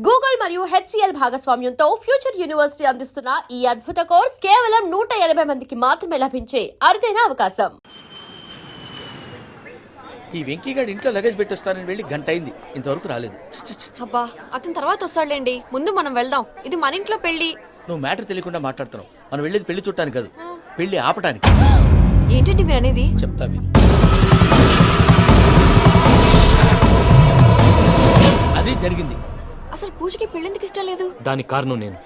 Google మరియు HCL భాగస్వామ్యంతో future university అందిస్తున్న ఈ అద్భుత కోర్స్ కేవలం 180 మందికి మాత్రమే లభించే అరుదైన అవకాశం. ఈ వెంకీగాడి ఇంట్లో లగేజ్ పెట్టొస్తానని వెళ్ళి గంట అయింది, ఇంతవరకు రాలేదు. అబ్బా అతని తర్వాత వస్తాడులేండి, ముందు మనం వెళ్దాం. ఇది మన ఇంట్లో పెళ్లి. నువ్వు మ్యాటర్ తెలియకుండా మాట్లాడుతున్నావు. మనం వెళ్ళేది పెళ్లి చుట్టానికి కాదు, పెళ్లి ఆపటానికి. ఏంటండి మీరు అనేది? చెప్తా విను. అది జరిగింది. అసలు పూజకి పెళ్ళెందుకు ఇష్టం లేదు? దానికి కారణం నేను.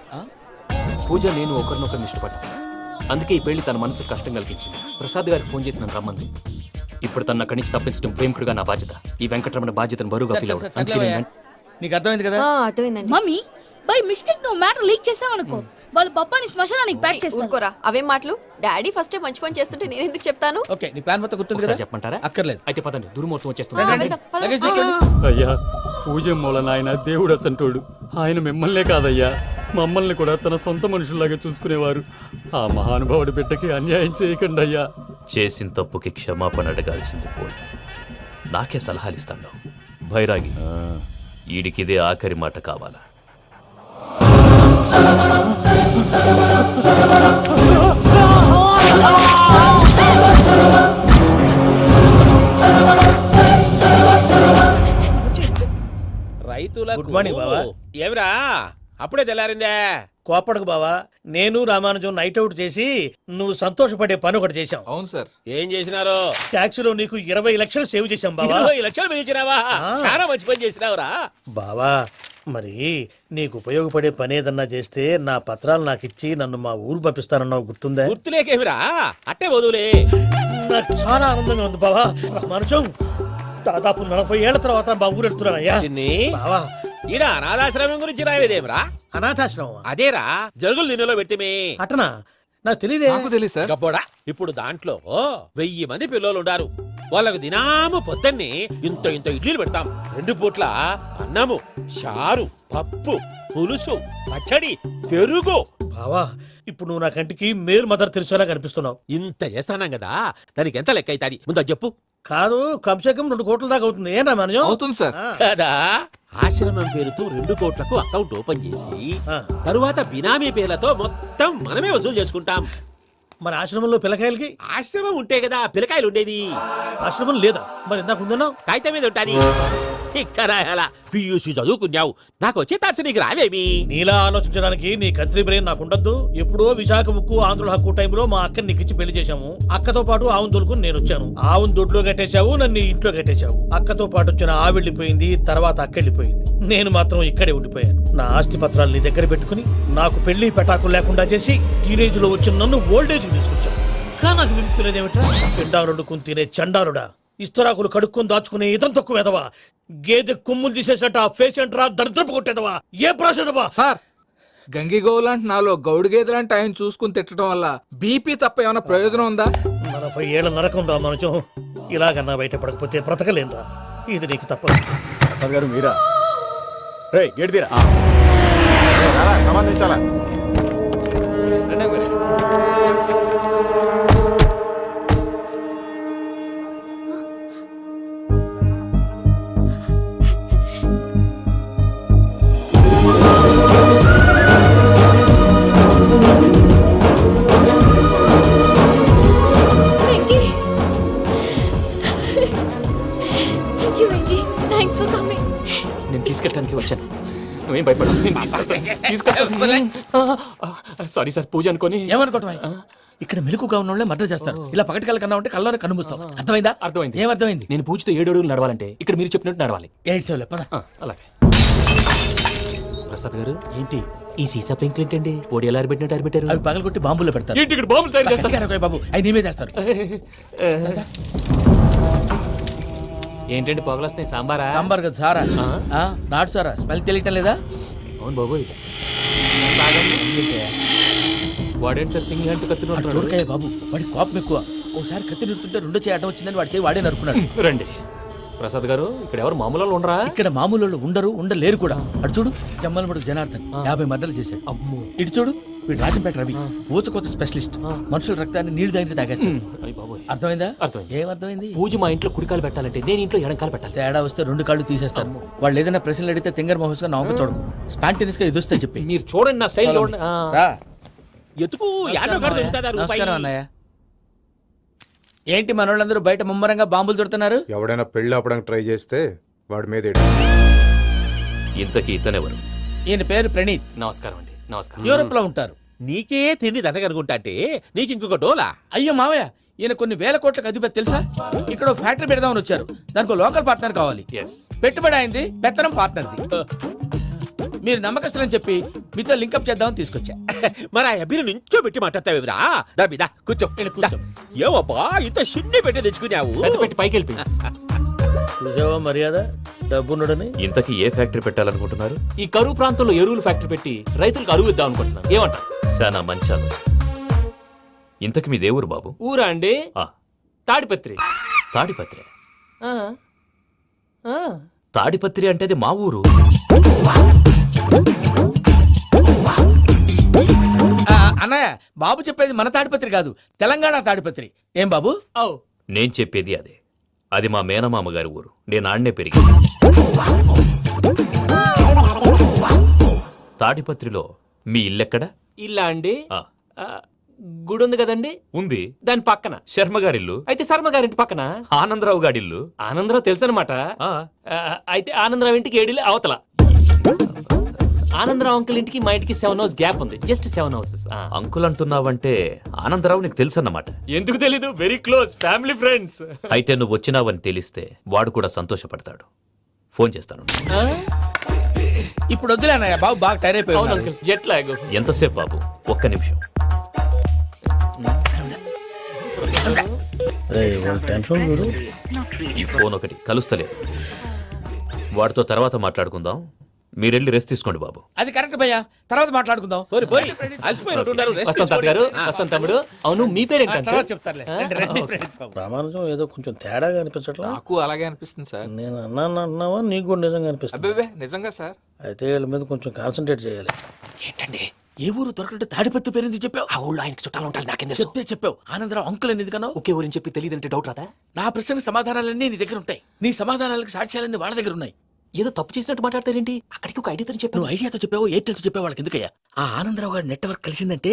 పూజ నేను ఒకరినొకరిని ఇష్టపడ్డా. అందుకే ఈ పెళ్లి తన మనసుకు కష్టం కలిగించింది. ప్రసాద్ గారికి ఫోన్ చేసి నన్ను రమ్మంది. ఇప్పుడు తన అక్కడి నుంచి తప్పించడం ప్రేమికుడుగా నా బాధ్యత. ఈ వెంకటరమణ బాధ్యతను బరువుగా ఫీల్ అవుతుంది. నీకు అర్థమైంది కదా? అర్థమైందండి. మమ్మీ బై మిస్టేక్ నువ్వు మ్యాటర్ లీక్ చేసావనుకో, వాళ్ళు పప్పాని శ్మశానానికి ప్యాక్ చేస్తారు. ఊరుకోరా, అవేం మాటలు. డాడీ ఫస్ట్ మంచి పని చేస్తుంటే నేను ఎందుకు చెప్తాను? ఓకే, నీ ప్లాన్ మొత్తం గుర్తుంది కదా? చెప్పమంటారా? అక్కర్లేదు. అయితే పదండి, దుర్మూర్తం ఆ, వచ్చేస్తుంది. వెళ్దాం, పద. లగేజ్ తీసుకోండి. అయ్యా, పూజ మూలన ఆయన దేవుడు అసంటోడు. ఆయన మిమ్మల్నే కాదయ్యా, మమ్మల్ని కూడా తన సొంత మనుషుల్లాగా చూసుకునేవారు. ఆ మహానుభావుడి బిడ్డకి అన్యాయం చేయకండి అయ్యా. చేసిన తప్పుకి క్షమాపణ అడగాల్సింది పోయి నాకే సలహాలు ఇస్తాను భైరాగి. ఈడికిదే ఆఖరి మాట కావాలా? రైతులకు గుడ్ మార్నింగ్ బావా. ఏమిరా అప్పుడే తెల్లారిందే? కోపడకు బావా, నేను రామానుజం నైట్ అవుట్ చేసి నువ్వు సంతోషపడే పని ఒకటి చేశాం. అవును సార్. ఏం చేసినారు? ట్యాక్సీలో నీకు 20 లక్షలు సేవ్ చేశాం బావా. 20 లక్షలు మిగిల్చినావా? చాలా మంచి పని చేసినావురా బావా, మరి నీకు ఉపయోగపడే పని ఏదన్నా చేస్తే నా పత్రాలు నాకు ఇచ్చి నన్ను మా ఊరు పంపిస్తానన్నావు, గుర్తుందా? గుర్తులేకేమిరా, అట్టే వదులే. నాకు చాలా ఆనందంగా ఉంది బావా. రామానుజం, దాదాపు 40 ఏళ్ల తర్వాత మా ఊరు వెళ్తున్నానయ్యా. చిన్ని, బావా, ఈడ అనాథాశ్రమం గురించి రాయలేదేమిరా? అనాథాశ్రమం అదేరా, జరుగులు దీనిలో పెట్టిమే. అటనా? నాకు తెలియదే. నాకు తెలియదు సార్. గబ్బోడా, ఇప్పుడు దాంట్లో 1000 మంది పిల్లలు ఉండారు. వాళ్ళకు దినాము పొద్దున్నే ఇంత ఇంత ఇడ్లీలు పెడతాం. 2 పూట్ల అన్నము, చారు, పప్పు, పులుసు, పచ్చడి, పెరుగు. బావా, ఇప్పుడు నువ్వు నా కంటికి మేరు మదర్ తెలిసేలా కనిపిస్తున్నావు. ఇంత చేస్తానం కదా, దానికి ఎంత లెక్క అవుతుంది ముందు అది చెప్పు. కాదు, కంసే కం 2 కోట్ల దాకా అవుతుంది. ఏనా మనజం? అవుతుంది సార్. కదా, ఆశ్రమం పేరుతో 2 కోట్లకు అకౌంట్ ఓపెన్ చేసి ఆ. తరువాత బినామీ పేర్లతో మొత్తం మనమే వసూలు చేసుకుంటాం. మరి ఆశ్రమంలో పిల్లకాయలకి? ఆశ్రమం ఉంటే కదా పిల్లకాయలు ఉండేది. ఆశ్రమం లేదా? మరి ఇందాక ఉందన్నావు. కాగితం మీద ఉంటాది. తిక్కరాయాల పియూసీ చదువుకున్నావు, నాకు వచ్చే తాట్స్ నీకు రావేమి? నీలా ఆలోచించడానికి నీ కత్రి బ్రెయిన్ నాకు ఉండద్దు. ఎప్పుడో విశాఖ ఉక్కు ఆంధ్రుల హక్కు టైంలో మా అక్కని నీకిచ్చి పెళ్లి చేశాము. అక్కతో పాటు ఆవును దొడుకుని నేను వచ్చాను. ఆవును దొడ్లో కట్టేశావు, నన్ను ఇంట్లో కట్టేశావు. అక్కతో పాటు వచ్చిన ఆవు వెళ్ళిపోయింది, తర్వాత అక్క వెళ్ళిపోయింది. నేను మాత్రం ఇక్కడే ఉండిపోయాను. నా ఆస్తి పత్రాలు నీ దగ్గర పెట్టుకుని నాకు పెళ్లి పెటాకులు లేకుండా చేసి టీనేజ్ లో వచ్చిన నన్ను ఓల్డేజ్ తీసుకొచ్చావు. కానీ నాకు విముక్తి లేదేమిట్రా? పిండారుడు తినే చండారుడా, ఇస్తరాకులు కడుక్కొని దాచుకునే ఇతం తక్కువ ఎదవా, గేదె కొమ్ములు తీసేసట ఆ పేషెంట్ రా దరిద్రపు కొట్టేదవా, ఏ ప్రాసెదవా? సార్, గంగిగోవులాంటి నాలో గౌడు గేదెలాంటి ఆయన చూసుకుని తిట్టడం వల్ల బీపీ తప్ప ఏమైనా ప్రయోజనం ఉందా? 40 ఏళ్ల నరకం రా మనచం. ఇలాగన్నా బయటపడకపోతే బ్రతకలేనురా. ఇది నీకు తప్పదు. ప్రసాద్ గారు మీరా? రే గేట్ తీరా. సంబంధించాలా? Venky, thank you Venky, thanks for coming. నేను తీసుకెళ్ళడానికి వచ్చాను, నువ్వేం భయపడవు. సారీ సార్, పూజ అనుకొని. ఏమనుకోవటం? ఇక్కడ మెలకుగా ఉన్న వాళ్ళే మర్డర్ చేస్తారు. ఇలా పగటి కళ్ళ కన్నా ఉంటే కళ్ళలోనే కనుమూస్తావు. అర్థమైందా? అర్థమైంది. ఏమర్థమైంది? నేను పూజతో 7 అడుగులు నడవాలంటే ఇక్కడ మీరు చెప్పినట్టు నడవాలి. 8 సేవలే పద. అలాగే. ప్రసాద్ గారు, ఏంటి ఈ సీసా పెంకులు ఏంటండి? ఓడి ఎలా అరబెట్టినట్టు అరబెట్టారు? అవి పగలగొట్టి బాంబులో పెడతారు. ఏంటి ఇక్కడ బాంబులు తయారు చేస్తారు? గట్టిగా అరవై బాబు, అవి నీవే చేస్తారు. ఏంటండి పొగలొస్తున్నాయి? సాంబారా? సాంబార్ కదా సారా. నాటు సారా. స్మెల్ తెలియటం లేదా? అవును బాబోయ్. వాడేంటి సార్ సింగిల్ హ్యాండ్ కత్తి నరుకుతున్నాడు? చూడకాయ బాబు, వాడి కోపం ఎక్కువ. ఓసారి కత్తి నిరుతుంటే 2 చేయడం వచ్చిందని వాడి చేయి వాడే నరుకున్నాడు. రండి ప్రసాద్ గారు, ఇక్కడ ఎవరు మామూలు వాళ్ళు ఉండరా? ఇక్కడ మామూలు ఉండరు, ఉండలేరు కూడా. అటు చూడు, జమ్మలమడు జనార్దన్ 50 మర్డర్లు చేశాడు. అమ్మో. ఇటు చూడు, వీడు రాజంపేట రవి ఊచకోత స్పెషలిస్ట్. మనుషుల రక్తాన్ని నీళ్లు దగ్గర తాగేస్తాడు. అయ్య బాబోయ్. అర్థమైందా? అర్థమైంది. ఏమర్థమైంది? పూజ మా ఇంట్లో కుడికాలు పెట్టాలంటే నేను ఇంట్లో ఎడంకాలు పెట్టాలి. తేడా వస్తే 2 కాళ్ళు తీసేస్తారు. వాళ్ళు ఏదైనా ప్రశ్నలు అడిగితే తింగర్ మహోస్ గా నవ్వు చూడకు. స్పాంటినియస్ గా ఎదుస్తా చెప్పి. మీరు చూడండి నా స్టైల్ చూడండి. రా. ఎతుకు యాడో కాడ దొరుకుతుందా రూపాయి? నమస్కారం అన్నయ్య. ఏంటి మనోళ్ళందరూ బయట ముమ్మరంగా బాంబులు దొరుకుతున్నారు? ఎవడైనా పెళ్లి ఆపడానికి ట్రై చేస్తే వాడి మీద ఇంతకీ ఇతనెవరు? ఈయన పేరు ప్రణీత్. నమస్కారం అండి. నమస్కారం. యూరోప్ లో ఉంటారు. నీకే తిండి దండగనుకుంటా అంటే నీకు ఇంకొక డోలా? అయ్యో మావయ్య, ఈయన కొన్ని వేల కోట్లకు అధిపతి తెలుసా? ఇక్కడ ఓ ఫ్యాక్టరీ పెడదామని వచ్చారు. దానికి లోకల్ పార్ట్నర్ కావాలి. ఎస్. పెట్టుబడి అయింది, పెత్తనం పార్ట్నర్ది. మీరు నమ్మకస్తులని చెప్పి మీతో లింకప్ చేద్దామని తీసుకొచ్చా. మరి ఆ అబ్బిని నుంచో పెట్టి మాట్లాడతావేమిరా? దాబిదా కూర్చో. కూర్చో. ఏవబ్బా ఇంత సిన్ని పెట్టి తెచ్చుకున్నావు? పెద్ద పెట్టి పైకి వెళ్ళి చూసావా మర్యాద డబ్బున్నడని. ఇంతకీ ఏ ఫ్యాక్టరీ పెట్టాలనుకుంటున్నారు? ఈ కరువు ప్రాంతంలో ఎరువులు ఫ్యాక్టరీ పెట్టి రైతులకు అరువు ఇద్దాం అనుకుంటున్నాను. ఏమంటారు? శానా మంచాలు. ఇంతకి మీ దేవురు బాబు? ఊరా అండి? ఆ, తాడిపత్రి. తాడిపత్రి. ఆ. ఆ. తాడిపత్రి అంటే అది మా ఊరు. అన్నయ్య, బాబు చెప్పేది మన తాడిపత్రి కాదు, తెలంగాణ తాడిపత్రి. ఏం బాబు? ఓ. నేను చెప్పేది అదే. అది మా మేనమామ గారి ఊరు. నేను ఆడనే పెరిగి. తాడిపత్రిలో మీ ఇల్లెక్కడ? ఇల్లా అండి? ఆ, ఆ, గుడి ఉంది కదండి, ఉంది. దాని పక్కన. శర్మ గారిల్లు. అయితే శర్మ గారింటి పక్కన ఆనందరావు గారిల్లు. ఆనందరావు తెలుసు అనమాట. ఆ, అయితే ఆనందరావు ఇంటికి 7 అవతల. ఆనందరావు అంకుల్ ఇంటికి మా ఇంటికి 7 హౌస్ గ్యాప్ ఉంది. Just 7 houses. అంకుల్ అంటున్నావంటే ఆనందరావు నీకు తెలుసన్నమాట. ఎందుకు తెలీదు? Very close family friends. అయితే నువ్వు వచ్చినావని తెలిస్తే వాడు కూడా సంతోషపడతాడు. ఫోన్ చేస్తాను. ఇప్పుడు వద్దులే అన్నయ్య, బాబు బాగా టైర్ అవును అయిపోయి. Uncle, jet lag. ఎంతసేపు బాబు? ఒక్క నిమిషం. టెన్షన్ చూడు. ఈ ఫోన్ ఒకటి కలుస్తలేదు. వాడితో తర్వాత మాట్లాడుకుందాం. మీరెళ్ళి రెస్ట్ తీసుకోండి బాబు. అది కరెక్ట్ భయ్యా, తర్వాత మాట్లాడుకుందాం. పోయి అలసిపోయినట్టున్నారు. రెస్ట్ వస్తాం తాత గారు, తీసుకోండి. వస్తాం తమ్ముడు. అవును, మీ పేరేంటి తర్వాత అంకుల్? చెప్తారులే. రండి, రండి, ప్రణీత్ బాబు. ప్రామాణికం ఏదో కొంచెం తేడాగా అనిపించట్లా. నాకు అలాగే అనిపిస్తుంది సార్. నేను అన్నావా నీకు కూడా నిజంగా అనిపిస్తుంది. అబ్బే నిజంగా సార్. అయితే వీళ్ళ మీద కొంచెం కాన్సన్ట్రేట్ చేయాలి. ఏంటండి? ఏ ఊరు దొరకట్టు తాడిపత్రి పేరు ఎందుకు చెప్పావు? ఆ ఊళ్ళో ఆయనకి చుట్టాలు ఉంటారు. నాకేం తెలుసు? చెప్తే చెప్పావు. ఆనందరావు అంకుల్ అని ఎందుకన్నావు? ఒకే ఊరిని చెప్పి తెలియదంటే డౌట్ రాదా? నా ప్రశ్నకు సమాధానాలన్నీ నీ దగ్గర ఉంటాయి. నీ సమాధానాలకు సాక్ష్యాలన్నీ వాళ్ళ దగ్గర ఉన్నాయి. ఏదో తప్పు చేసినట్టు మాట్లాడతారేంటి? అక్కడికి ఒక ఐడియాతో చెప్పాను. నువ్వు ఐడియాతో చెప్పావు, ఎయిర్టెల్తో చెప్పావు, వాళ్ళకి ఎందుకయ్యా? ఆ ఆనందరావు గారి నెట్వర్క్ కలిసిందంటే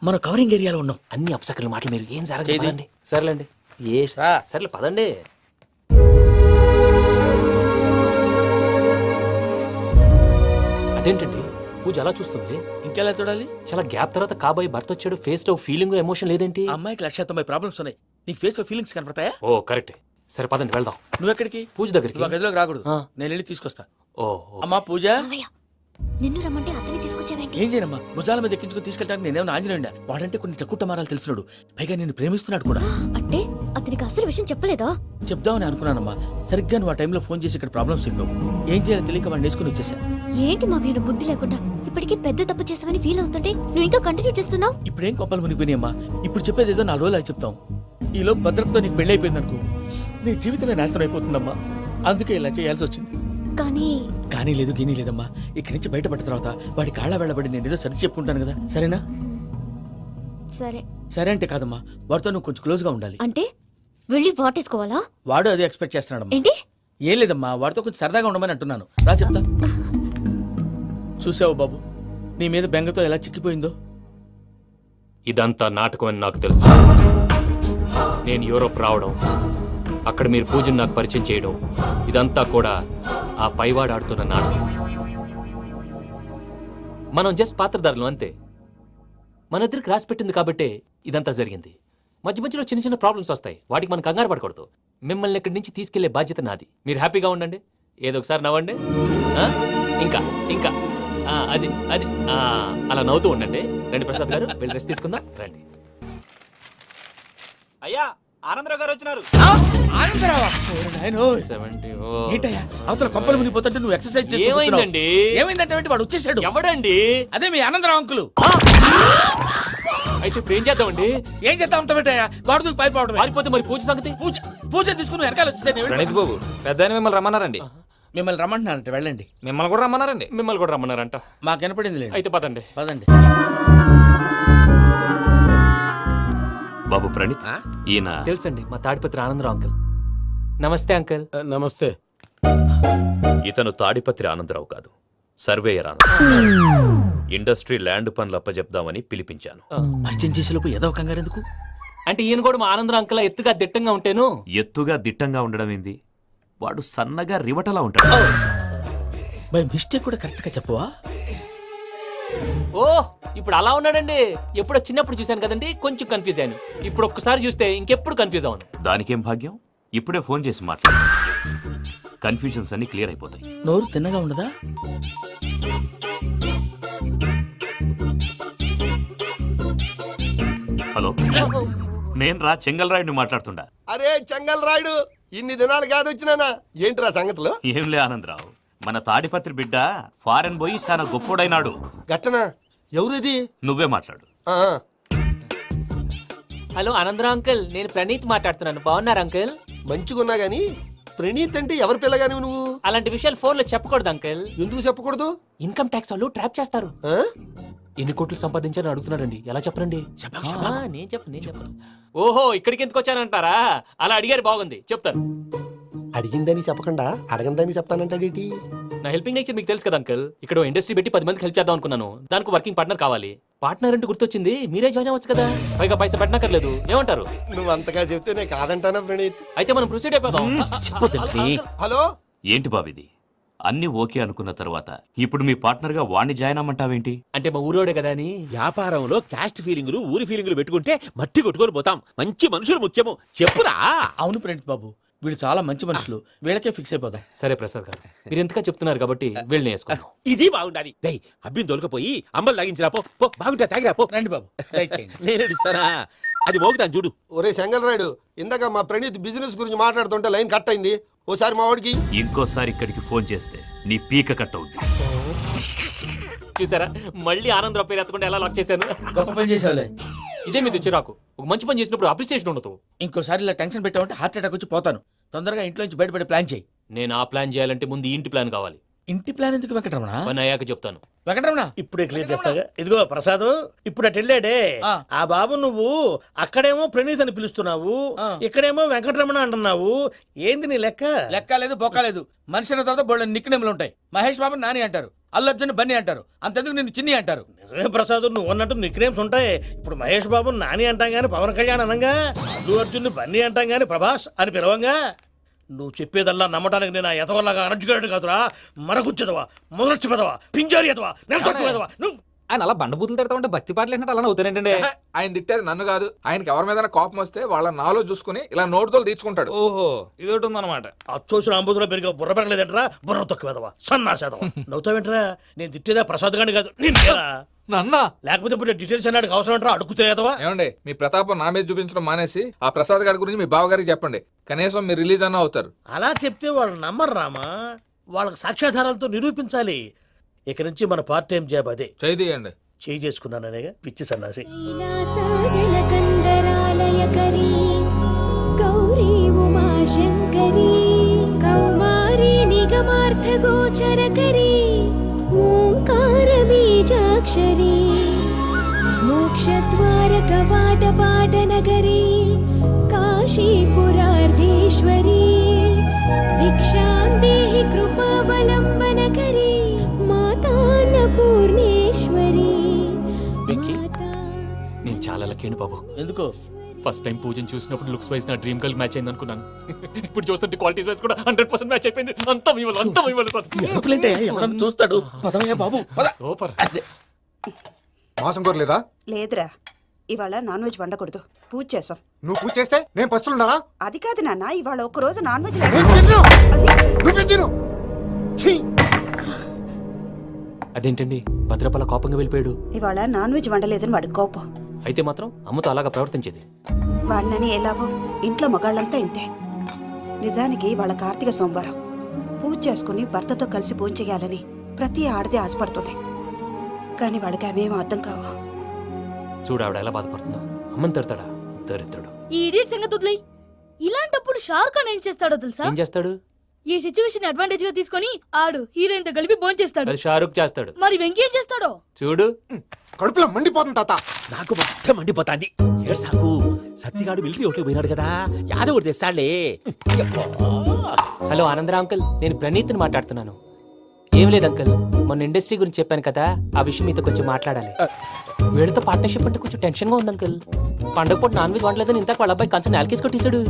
మనం కవరింగ్ ఏరియాలో ఉన్నాం. అన్ని అప్సకర్ల మాటలు మీరు ఏం ఏది? జరగదండి. సర్లేండి. సర్లే పదండి. అదేంటండి పూజ అలా చూస్తుంది? ఇంకెలా చూడాలి? చాలా గ్యాప్ తర్వాత కాబోయే భర్త వచ్చాడు. ఫేస్ లో ఫీలింగ్ ఎమోషన్ లేదేంటి? ఆ అమ్మాయికి 190 ప్రాబ్లమ్స్ ఉన్నాయి. నీకు ఫేస్ లో ఫీలింగ్స్ కనపడతాయా? ఓ కరెక్ట్. సరే పదండి వెళ్దాం. నువ్వెక్కడికి? పూజ దగ్గరికి. నువ్వు ఆ గదిలోకి రాకూడదు. ఆ. నేను వెళ్ళి తీసుకొస్తా. ఓ అమ్మా పూజ, నిన్ను రమ్మంటే అతన్ని తీసుకొచ్చావేంటి? ఏం చేయనమ్మా? భుజాల మీద ఎక్కించుకుని తీసుకెళ్ళడానికి నేనేమన్నా ఆంజనేయుడా? వాడంటే కొన్ని తక్కువ టమారాలు తెలిసినాడు. పైగా నేను ప్రేమిస్తున్నాడు కూడా. అంటే అతనికి అసలు విషయం చెప్పలేదా? చెప్దామని అనుకున్నానమ్మా. సరిగ్గా నువ్వు ఆ టైంలో ఫోన్ చేసి ఇక్కడ ప్రాబ్లమ్స్ చెప్పావు. ఏం చేయాలో తెలియక వాడిని వేసుకుని వచ్చేసా. ఏంటి మా వీరు బుద్ధి లేకుండా ఇప్పటికీ పెద్ద తప్పు చేస్తామని ఫీల్ అవుతుంటే నువ్వు ఇంకా కంటిన్యూ చేస్తున్నావు? ఇప్పుడేం కొప్పలు మునిగిపోయినాయమ్మా. ఇప్పుడు చెప్పేది ఏదో 4 రోజులు చెప్తాం. ఈలో భద్రతతో నీకు పెళ్లి అయిపోయింది అనుకో, నీ జీవితమే నాశనం అయిపోతుందమ్మా. అందుకే ఇలా చేయాల్సి వచ్చింది. కానీ లేదు గీనీ లేదమ్మా. ఇక్కడి నుంచి బయటపడ్డ తర్వాత వాడి కాళ్ళ వెళ్ళబడి నేను ఏదో సరి చెప్పుకుంటాను కదా, సరేనా? సరే. సరే అంటే కాదమ్మా, వాడితో నువ్వు కొంచెం క్లోజ్ గా ఉండాలి. అంటే వెళ్ళి వాటేసుకోవాలా? వాడు అదే ఎక్స్పెక్ట్ చేస్తున్నాడమ్మా. ఏంటి? ఏం లేదమ్మా, వాడితో కొంచెం సరదాగా ఉండమని అంటున్నాను. రా చెప్తా. చూసావు బాబు, నీ మీద బెంగతో ఎలా చిక్కిపోయిందో. ఇదంతా నాటకం అని నాకు తెలుసు. నేను యూరోప్ రావడం, అక్కడ మీరు పూజను నాకు పరిచయం చేయడం, ఇదంతా కూడా ఆ పైవాడు ఆడుతున్న నాటకం. మనం జస్ట్ పాత్రధారులు అంతే. మన ఇద్దరికి రాసి పెట్టింది కాబట్టే ఇదంతా జరిగింది. మధ్య మధ్యలో చిన్న చిన్న ప్రాబ్లమ్స్ వస్తాయి. వాటికి మనం కంగారు పడకూడదు. మిమ్మల్ని ఇక్కడి నుంచి తీసుకెళ్లే బాధ్యత నాది. మీరు హ్యాపీగా ఉండండి. ఏదో ఒకసారి నవ్వండి. ఆ? ఇంకా ఇంకా అది అది అలా నవ్వుతూ ఉండండి. రండి ప్రసాద్ గారు, వెళ్ళి రెస్ట్ తీసుకుందాం. రండి. అయ్యా ఆనందరావు గారు వచ్చినారు. ఆనందరావా? ఓరి నాయనో. 70. ఏంటయ్యా అవతల కొంపలు మునిగిపోతుంటే నువ్వు ఎక్సర్సైజ్ చేస్తూ ఏమైందండి? ఏమైందంటే వాడు వచ్చేసాడు. ఎవడండి? అదే మీ ఆనందరావు అంకులు. అయితే ఇప్పుడు ఏం చేద్దామండి? ఏం చేస్తా ఉంటావేటయ్యా? గోడకు పైపోవడం. పారిపోతే మరి పూజ సంగతి? పూజ తీసుకుని వెనకాల వచ్చేసాను. ప్రణీత్ బాబు, పెద్ద మిమ్మల్ని రమ్మన్నారండి. మిమ్మల్ని రమ్మంటున్నారంట, వెళ్ళండి. మిమ్మల్ని కూడా రమ్మన్నారండి. మిమ్మల్ని కూడా రమ్మన్నారంట. మాకు వినపడింది లేదు. అయితే పదండి. పదండి. బాబు ప్రణీత్, ఆ? ఈయన తెలుసండి, మా తాడిపత్రి ఆనందరావు అంకుల్. నమస్తే అంకుల్. నమస్తే. ఇతను తాడిపత్రి ఆనందరావు కాదు, సర్వేయర్ ఆనందరావు. ఇండస్ట్రీ ల్యాండ్ పనులు అప్పచెప్దామని పిలిపించాను. పరిచయం చేసేలోపు ఏదో కంగారు ఎందుకు? అంటే ఈయన కూడా మా ఆనందరావు అంకుల్ ఎత్తుగా దిట్టంగా ఉంటేను. ఎత్తుగా దిట్టంగా ఉండడం ఏంది? వాడు సన్నగా రివటలా ఉంటాడు. బై మిస్టేక్ కూడా కరెక్ట్ గా చెప్పవా? ఓ ఇప్పుడు అలా ఉన్నాడండి. ఎప్పుడో చిన్నప్పుడు చూశాను కదండి, కొంచెం కన్ఫ్యూజ్ అయ్యాను. ఇప్పుడు ఒక్కసారి చూస్తే ఇంకెప్పుడు కన్ఫ్యూజ్ అవ్వను. దానికేం భాగ్యం, ఇప్పుడే ఫోన్ చేసి మాట్లాడు. కన్ఫ్యూజన్స్ అన్ని క్లియర్ అయిపోతాయి. నోరు తిన్నగా ఉండదా? హలో, నేను రా చెంగల్రాయుడిని మాట్లాడుతుండా. అరే చెంగల్ రాయుడు, ఇన్ని దినాలు కాదు వచ్చినానా? ఏంట్రా సంగతులు? ఏంలే ఆనందరావు, మన తాడిపత్రి బిడ్డ ఫారెన్ పోయి చాలా గొప్పోడైనాడు. గట్టనా? ఎవరిది? నువ్వే మాట్లాడు. ఆ, హలో ఆనందరావు అంకుల్, నేను ప్రణీత్ మాట్లాడుతున్నాను. బాగున్నారు అంకుల్? మంచిగున్నా గాని ప్రణీత్ అంటే ఎవరి పిల్లగాని నువ్వు? అలాంటి విషయాలు ఫోన్లో చెప్పకూడదు అంకుల్. ఎందుకు చెప్పకూడదు? ఇన్కమ్ ట్యాక్స్ వాళ్ళు ట్రాప్ చేస్తారు. ఆ? ఎన్ని కోట్లు సంపాదించాలని అడుగుతున్నాడండి. ఎలా చెప్పరండి? నేను చెప్పను. ఓహో, ఇక్కడికి ఎందుకు వచ్చానంటారా? అలా అడిగారు, బాగుంది, చెప్తాను. అడిగిందని చెప్పకుండా అడగందని చెప్తానంటాడేటి? నా హెల్పింగ్ నేచర్ మీకు తెలుసు కదా అంకుల్. ఇక్కడ ఇండస్ట్రీ పెట్టి 10 మందికి హెల్ప్ చేద్దాం అనుకున్నాను. దానికి వర్కింగ్ పార్ట్నర్ కావాలి. పార్ట్నర్ అంటే గుర్తొచ్చింది, మీరే జాయిన్ అవ్వచ్చు కదా. పైగా పైసా పెట్టనక్కర్లేదు. ఏమంటారు? నువ్వు అంతగా చెప్తే నేను కాదంటానా ప్రణీత్? అయితే మనం ప్రొసీడ్ అయిపోదాం. హలో, ఏంటి బాబిది? అన్ని ఓకే అనుకున్న తర్వాత ఇప్పుడు మీ పార్ట్నర్ గా వాణ్ణి జాయిన్ అమ్మంటావేంటి? అంటే మా ఊరోడే కదా అని. వ్యాపారంలో క్యాస్ట్ ఫీలింగులు, ఊరి ఫీలింగులు పెట్టుకుంటే మట్టి కొట్టుకొని పోతాం. మంచి మనుషులు ముఖ్యము. చెప్పురా. అవును ప్రణీత్ బాబు, వీళ్ళు చాలా మంచి మనుషులు, వీళ్ళకే ఫిక్స్ అయిపోదాం. సరే ప్రసాద్ గారు, మీరు ఎంతగా చెప్తున్నారు కాబట్టి వీళ్ళని వేసుకుందాం. ఇది బాగుండాలి. డై అబ్బిని దొలకపోయి అమ్మలు తాగించిరా పో. పో, బాగుంటా తాగిరా పో. రండి బాబు, దయచేయండి. నేను ఇస్తానా? అది మోగుతాను చూడు. ఒరే చెంగల్ రాయుడు, ఇందాక మా ప్రణీత్ బిజినెస్ గురించి మాట్లాడుతుంటే లైన్ కట్ అయింది. ఓసారి మా వాడికి ఇంకోసారి ఇక్కడికి ఫోన్ చేస్తే నీ పీక కట్ అవుద్ది. చూసారా, మళ్ళీ ఆనందరావు పేరు ఎత్తకుండా ఎలా లాక్ చేశాను. గొప్ప పని చేసేవాళ్ళే. ఇదే మీద చిరాకు. ఒక మంచి పని చేసినప్పుడు అప్రిసియేషన్ ఉండదు. ఇంకోసారి ఇలా టెన్షన్ పెట్టామంటే హార్ట్ అటాక్ వచ్చి పోతాను. తొందరగా ఇంట్లో నుంచి బయటపడే ప్లాన్ చేయి. నేను ఆ ప్లాన్ చేయాలంటే ముందు ఈ ఇంటి ప్లాన్ కావాలి. ఇంటి ప్లాన్ ఎందుకు వెంకటరమణ? పని అయ్యాక చెప్తాను. వెంకటరమణ ఇప్పుడే క్లియర్ చేస్తాగా. ఇదిగో ప్రసాద్, ఇప్పుడు అటు వెళ్ళాడే ఆ. ఆ బాబు, నువ్వు అక్కడేమో ప్రణీత్ అని పిలుస్తున్నావు, ఆ. ఇక్కడేమో వెంకటరమణ అంటున్నావు. ఏంది నీ లెక్క? లెక్క లేదు, బొక్క లేదు. మనిషి అన్న తర్వాత బోళ్ళ నిక్నెములు ఉంటాయి. మహేష్ బాబు నాని అంటారు, అల్లు అర్జున్ బన్నీ అంటారు, అంతెందుకు నిన్ను చిన్ని అంటారు. నిజమే ప్రసాద్, నువ్వు అన్నట్టు నిక్నేమ్స్ ఉంటాయి. ఇప్పుడు మహేష్ బాబు నాని అంటాం గాని పవన్ కళ్యాణ్ అనంగా, అల్లు అర్జున్ బన్నీ అంటాం గాని ప్రభాస్ అని పిలవంగా. నువ్వు చెప్పేదల్లా నమ్మటానికి నేను ఎదవల్లాగా అనర్జుకేటెడ్ కాదురా. మరగుచ్చదవా, మొదలచ్చి పెదవా, పింజారి ఎదవా, నెలసొక్కుదవా నువ్వు. ఆయన అలా బండబూతులు తిడతా ఉంటే భక్తి పాటలు ఏంటంటే అలా అవుతానేంటండి. ఆయన తిట్టేది నన్ను కాదు. ఆయనకి ఎవరి మీద కోపం వస్తే వాళ్ళ నాలో చూసుకుని ఇలా నోటుతో తీర్చుకుంటాడు. ఓహో, ఇది ఒకటి ఉందన్నమాట. అచ్చోసిన అంబుతులో పెరిగా బుర్ర పెరగలేదంటరా, బుర్ర తొక్కువేదవా, సన్నాసేదవా. నవ్వుతావేంట్రా? నేను తిట్టేదా ప్రసాద్ గాని కాదు, నిన్నేరా. నన్న లేకపోతే ఇప్పుడు డీటెయిల్స్ అన్నాడు అవసరం అంటారా? అడుగుతాయేదవా. ఏమండి, మీ ప్రతాపం నా మీద చూపించడం మానేసి ఆ ప్రసాద్ గారి గురించి మీ బావగారికి చెప్పండి. కనీసం మీరు రిలీజ్ అన్న అవుతారు. అలా చెప్తే వాళ్ళు నమ్మరు రామా. వాళ్ళకి సాక్ష్యాధారాలతో నిరూపించాలి. ఇక నుంచి మన పార్ట్ టైం జాబ్ అదే. చేయండి. చేయి చేసుకున్నాననేగా పిచ్చి సన్నాసి. కైలాసజలకందరాలయకరీ గౌరీ ఉమాశంకరీ కౌమారీ నిగమార్థగోచరకరీ ఓంకార బీజాక్షరీ మోక్షద్వార కవాటపాటనగరీ కాశీపురార్ధేశ్వరీ భిక్షాం దేహి కృపావలంబనకరీ మాతాన్నపూర్ణేశ్వరీ. వెంకీ, నేను చాలా లక్కీ బాబు. ఎందుకు? ఫస్ట్ టైం పూజను చూసినప్పుడు లుక్స్ వైజ్ నా డ్రీమ్ గర్ల్ మ్యాచ్ అయింది అనుకున్నాను. ఇప్పుడు చూస్తుంటే క్వాలిటీస్ వైజ్ కూడా 100% మ్యాచ్ అయిపోయింది. అంతా ఇవ్వాలి సార్. ఎప్పుడంటే ఎవడన్నా చూస్తాడు. పదవయ్యా బాబు, పద. సూపర్. మాసం కోరలేదా? లేదురా, ఇవాళ నాన్ వెజ్ వండకూడదు. పూజ చేసాం. నువ్వు పూజ చేస్తే నేను పస్తులున్నానా? అది కాదు నాన్న, ఇవాళ ఒక రోజు నాన్ వెజ్ నువ్వే తిను. ఛీ! అదేంటండి భద్రపల కోపంగా వెళ్ళిపోయాడు? ఇవాళ నాన్ వెజ్ వండలేదని వాడి కోపం. అయితే మాత్రం అమ్మతో అలాగా ప్రవర్తించేది. వాడినని ఎలాగో ఇంట్లో మగాళ్ళంతా ఇంతే. నిజానికి వాళ్ళ కార్తీక సోమవారం పూజ చేసుకుని భర్తతో కలిసి పూజ చేయాలని ప్రతి ఆడది ఆశపడుతుంది. కానీ వాళ్ళకి అవేం అర్థం కావు. చూడు ఆవిడ ఎలా బాధపడుతుందో. అమ్మని తిడతాడా దరిద్రుడు. ఈ ఇడియట్ సంగతి వదిలేయ్. ఇలాంటప్పుడు షారుఖ్ ఖాన్ ఏం చేస్తాడో తెలుసా? ఏం చేస్తాడు? ఈ సిచ్యువేషన్ అడ్వాంటేజ్ గా తీసుకొని ఆడు హీరోయిన్ తో కలిపి బోన్ చేస్తాడు. అది షారుఖ్ చేస్తాడు. మరి వెంకీ ఏం చేస్తాడో చూడు. కడుపులో మండిపోతుంది తాత. నాకు మొత్తం మండిపోతాంది. ఏడ్సాకు, సత్తిగాడు మిలిటరీ ఒకటి పోయినాడు కదా, యాదో ఒకటి తెస్తాడులే. హలో ఆనందరావు అంకుల్, నేను ప్రణీత్ని మాట్లాడుతున్నాను. ఏం లేదు అంకుల్, మొన్న ఇండస్ట్రీ గురించి చెప్పాను కదా, ఆ విషయం మీతో కొంచెం మాట్లాడాలి. వీడితో పార్ట్నర్షిప్ అంటే కొంచెం టెన్షన్ గా ఉంది అంకుల్. పండగ పూట నాన్ వెజ్ వండలేదని ఇంతకు వాళ్ళ అబ్బాయి కంచెం నేలకేసి కొట్టేశాడు.